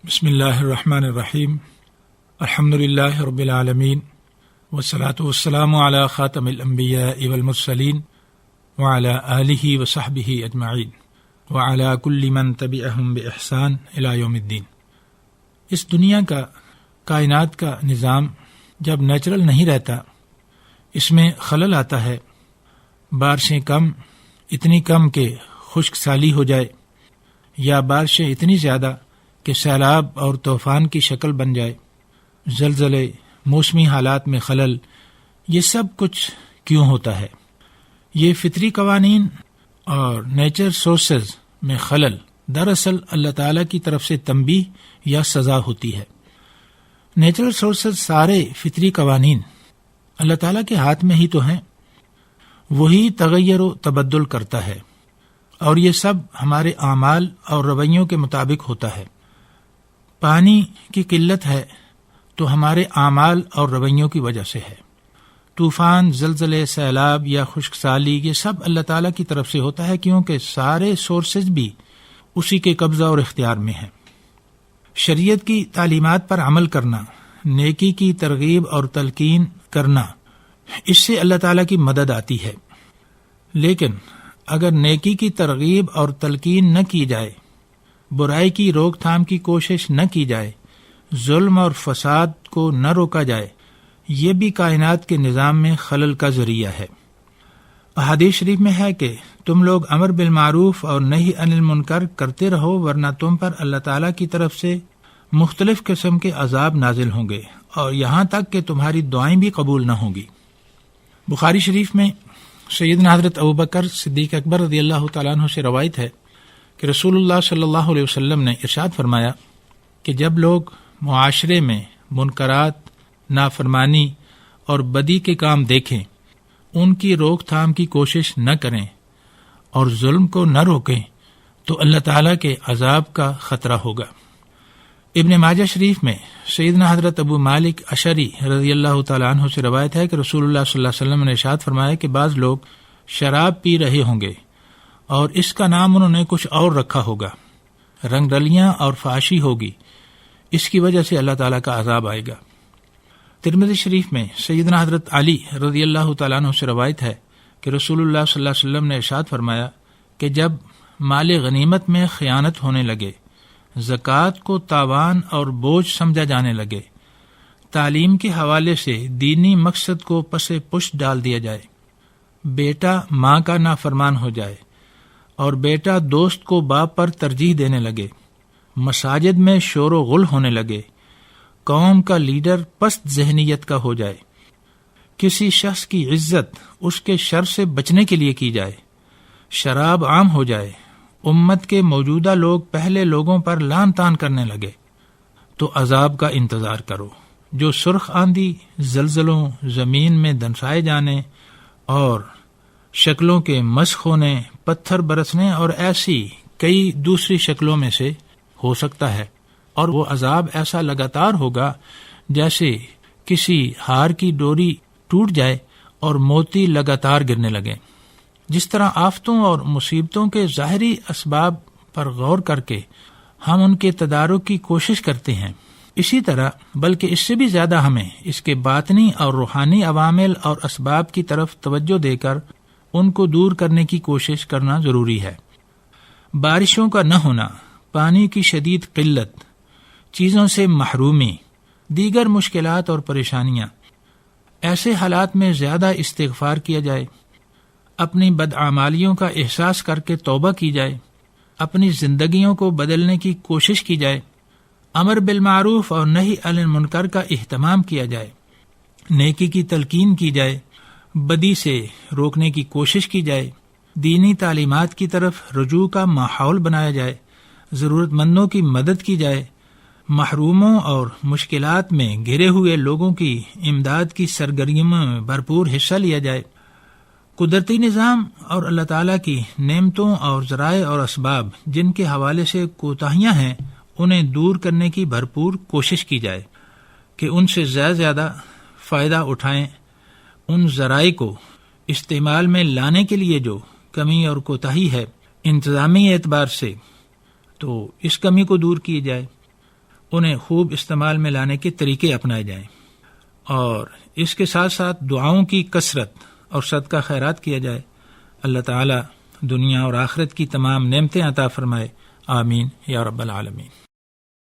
بسم اللہ الرحمن الرحیم الحمد للہ رب العالمین والصلاة والسلام علی خاتم الانبیاء والمرسلین وعلی آلہ وصحبہ اجمعین وعلی کل من تبعہم بإحسان الی یوم الدین۔ اس دنیا کا، کائنات کا نظام جب نیچرل نہیں رہتا، اس میں خلل آتا ہے۔ بارشیں کم، اتنی کم کہ خشک سالی ہو جائے، یا بارشیں اتنی زیادہ کہ سیلاب اور طوفان کی شکل بن جائے، زلزلے، موسمی حالات میں خلل، یہ سب کچھ کیوں ہوتا ہے؟ یہ فطری قوانین اور نیچر سورسز میں خلل دراصل اللہ تعالیٰ کی طرف سے تنبیہ یا سزا ہوتی ہے۔ نیچرل سورسز، سارے فطری قوانین اللہ تعالیٰ کے ہاتھ میں ہی تو ہیں، وہی تغیر و تبدل کرتا ہے، اور یہ سب ہمارے اعمال اور رویوں کے مطابق ہوتا ہے۔ پانی کی قلت ہے تو ہمارے اعمال اور رویوں کی وجہ سے ہے۔ طوفان، زلزلے، سیلاب یا خشک سالی، یہ سب اللہ تعالیٰ کی طرف سے ہوتا ہے، کیونکہ سارے سورسز بھی اسی کے قبضہ اور اختیار میں ہیں۔ شریعت کی تعلیمات پر عمل کرنا، نیکی کی ترغیب اور تلقین کرنا، اس سے اللہ تعالیٰ کی مدد آتی ہے۔ لیکن اگر نیکی کی ترغیب اور تلقین نہ کی جائے، برائی کی روک تھام کی کوشش نہ کی جائے، ظلم اور فساد کو نہ روکا جائے، یہ بھی کائنات کے نظام میں خلل کا ذریعہ ہے۔ احادیث شریف میں ہے کہ تم لوگ امر بالمعروف اور نہی عن المنکر کرتے رہو، ورنہ تم پر اللہ تعالیٰ کی طرف سے مختلف قسم کے عذاب نازل ہوں گے، اور یہاں تک کہ تمہاری دعائیں بھی قبول نہ ہوں گی۔ بخاری شریف میں سیدنا حضرت ابوبکر صدیق اکبر رضی اللہ تعالیٰ عنہ سے روایت ہے کہ رسول اللہ صلی اللہ علیہ وسلم نے ارشاد فرمایا کہ جب لوگ معاشرے میں منکرات، نافرمانی اور بدی کے کام دیکھیں، ان کی روک تھام کی کوشش نہ کریں اور ظلم کو نہ روکیں، تو اللہ تعالیٰ کے عذاب کا خطرہ ہوگا۔ ابن ماجہ شریف میں سیدنا حضرت ابو مالک اشعری رضی اللہ تعالیٰ عنہ سے روایت ہے کہ رسول اللہ صلی اللہ علیہ وسلم نے ارشاد فرمایا کہ بعض لوگ شراب پی رہے ہوں گے، اور اس کا نام انہوں نے کچھ اور رکھا ہوگا، رنگ رلیاں اور فحاشی ہوگی، اس کی وجہ سے اللہ تعالیٰ کا عذاب آئے گا۔ ترمذی شریف میں سیدنا حضرت علی رضی اللہ تعالیٰ عنہ سے روایت ہے کہ رسول اللہ صلی اللہ علیہ وسلم نے ارشاد فرمایا کہ جب مال غنیمت میں خیانت ہونے لگے، زکوٰۃ کو تاوان اور بوجھ سمجھا جانے لگے، تعلیم کے حوالے سے دینی مقصد کو پس پشت ڈال دیا جائے، بیٹا ماں کا نافرمان ہو جائے، اور بیٹا دوست کو باپ پر ترجیح دینے لگے، مساجد میں شور و غل ہونے لگے، قوم کا لیڈر پست ذہنیت کا ہو جائے، کسی شخص کی عزت اس کے شر سے بچنے کے لیے کی جائے، شراب عام ہو جائے، امت کے موجودہ لوگ پہلے لوگوں پر لعن طعن کرنے لگے، تو عذاب کا انتظار کرو، جو سرخ آندھی، زلزلوں، زمین میں دنسائے جانے اور شکلوں کے مسخ ہونے، پتھر برسنے اور ایسی کئی دوسری شکلوں میں سے ہو سکتا ہے، اور وہ عذاب ایسا لگاتار ہوگا جیسے کسی ہار کی ڈوری ٹوٹ جائے اور موتی لگاتار گرنے لگے۔ جس طرح آفتوں اور مصیبتوں کے ظاہری اسباب پر غور کر کے ہم ان کے تدارک کی کوشش کرتے ہیں، اسی طرح بلکہ اس سے بھی زیادہ ہمیں اس کے باطنی اور روحانی عوامل اور اسباب کی طرف توجہ دے کر ان کو دور کرنے کی کوشش کرنا ضروری ہے۔ بارشوں کا نہ ہونا، پانی کی شدید قلت، چیزوں سے محرومی، دیگر مشکلات اور پریشانیاں، ایسے حالات میں زیادہ استغفار کیا جائے، اپنی بدعمالیوں کا احساس کر کے توبہ کی جائے، اپنی زندگیوں کو بدلنے کی کوشش کی جائے، امر بالمعروف اور نہی عن المنکر کا اہتمام کیا جائے، نیکی کی تلقین کی جائے، بدی سے روکنے کی کوشش کی جائے، دینی تعلیمات کی طرف رجوع کا ماحول بنایا جائے، ضرورت مندوں کی مدد کی جائے، محروموں اور مشکلات میں گھرے ہوئے لوگوں کی امداد کی سرگرمیوں میں بھرپور حصہ لیا جائے، قدرتی نظام اور اللہ تعالیٰ کی نعمتوں اور ذرائع اور اسباب جن کے حوالے سے کوتاہیاں ہیں، انہیں دور کرنے کی بھرپور کوشش کی جائے کہ ان سے زیادہ فائدہ اٹھائیں۔ ان ذرائع کو استعمال میں لانے کے لیے جو کمی اور کوتاہی ہے انتظامی اعتبار سے، تو اس کمی کو دور کی جائے۔ انہیں خوب استعمال میں لانے کے طریقے اپنائے جائیں، اور اس کے ساتھ ساتھ دعاؤں کی کثرت اور صدقہ خیرات کیا جائے۔ اللہ تعالی دنیا اور آخرت کی تمام نعمتیں عطا فرمائے، آمین یا رب العالمین۔